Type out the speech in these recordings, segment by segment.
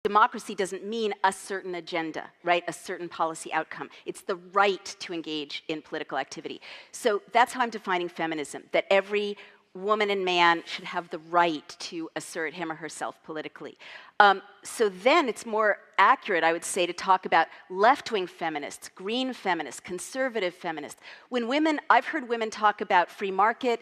democracy doesn't mean a certain agenda, right? A certain policy outcome. It's the right to engage in political activity. So that's how I'm defining feminism, that every woman and man should have the right to assert him or herself politically. So then it's more accurate, I would say, to talk about left-wing feminists, green feminists, conservative feminists. When women, I've heard women talk about free market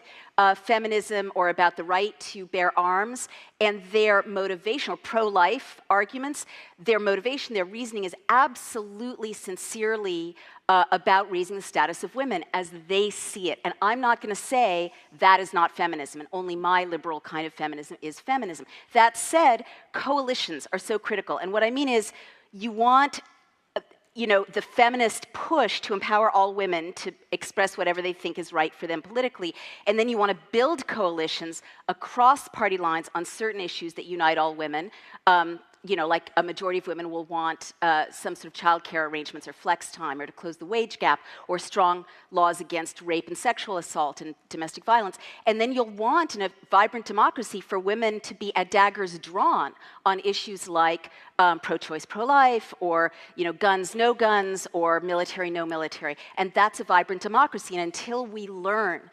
feminism or about the right to bear arms, and their motivation, or pro-life arguments, their motivation, their reasoning is absolutely, sincerely about raising the status of women as they see it. And I'm not going to say that is not feminism, and only my liberal kind of feminism is feminism. That said, coalitions are so critical. And what I mean is, you want the feminist push to empower all women to express whatever they think is right for them politically, and then you want to build coalitions across party lines on certain issues that unite all women. Like a majority of women will want some sort of childcare arrangements or flex time or to close the wage gap or strong laws against rape and sexual assault and domestic violence. And then you'll want, in a vibrant democracy, for women to be at daggers drawn on issues like pro-choice, pro-life, or guns, no guns, or military, no military. And that's a vibrant democracy. And until we learn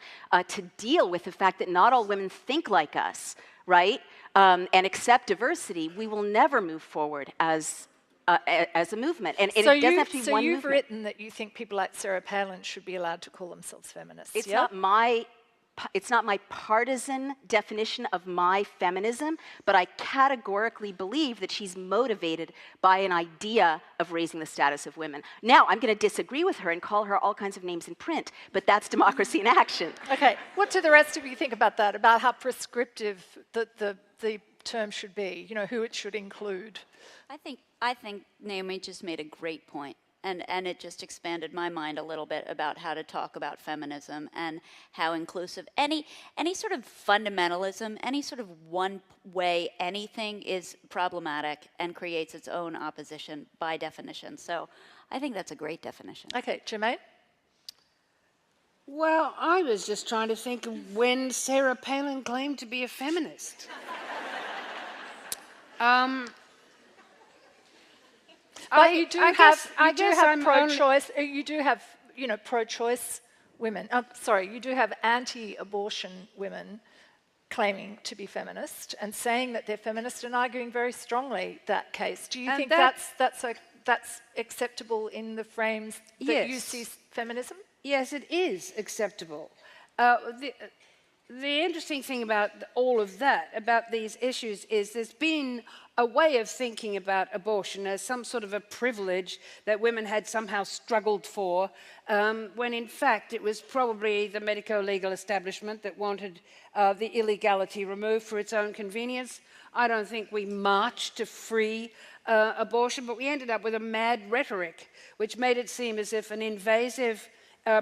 to deal with the fact that not all women think like us, right? And accept diversity, we will never move forward as a movement. And it doesn't have to be one movement. So you've written that you think people like Sarah Palin should be allowed to call themselves feminists. It's not my partisan definition of my feminism, but I categorically believe that she's motivated by an idea of raising the status of women. Now, I'm going to disagree with her and call her all kinds of names in print, but that's democracy in action. Okay, what do the rest of you think about that, about how prescriptive the term should be, who it should include? I think Naomi just made a great point. And it just expanded my mind a little bit about how to talk about feminism and how inclusive any sort of fundamentalism, any sort of one way anything is problematic and creates its own opposition by definition. So I think that's a great definition. Okay, Jermaine? Well, I was just trying to think of when Sarah Palin claimed to be a feminist. But you do have pro-choice. You do have, pro-choice women. You do have anti-abortion women claiming to be feminist and saying that they're feminist and arguing very strongly that case. Do you think that's acceptable in the frames that you see feminism? Yes, it is acceptable. The interesting thing about all of that, about these issues, is there's been a way of thinking about abortion as some sort of a privilege that women had somehow struggled for, when in fact it was probably the medico-legal establishment that wanted the illegality removed for its own convenience. I don't think we marched to free abortion, but we ended up with a mad rhetoric, which made it seem as if an invasive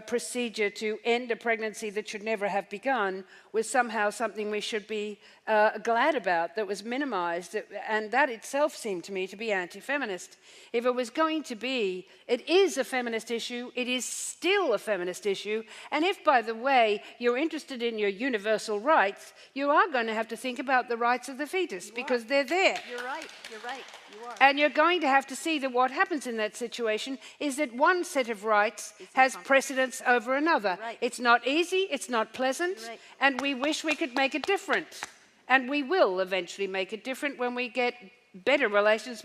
procedure to end a pregnancy that should never have begun was somehow something we should be glad about, that was minimized, and that itself seemed to me to be anti-feminist. If it was going to be, it is a feminist issue, it is still a feminist issue, and if, by the way, you're interested in your universal rights, you are going to have to think about the rights of the fetus, because they're there. You're right, you are. And you're going to have to see that what happens in that situation is that one set of rights has precedence over another. Right. It's not easy, it's not pleasant, and we wish we could make it different. And we will eventually make it different when we get better relations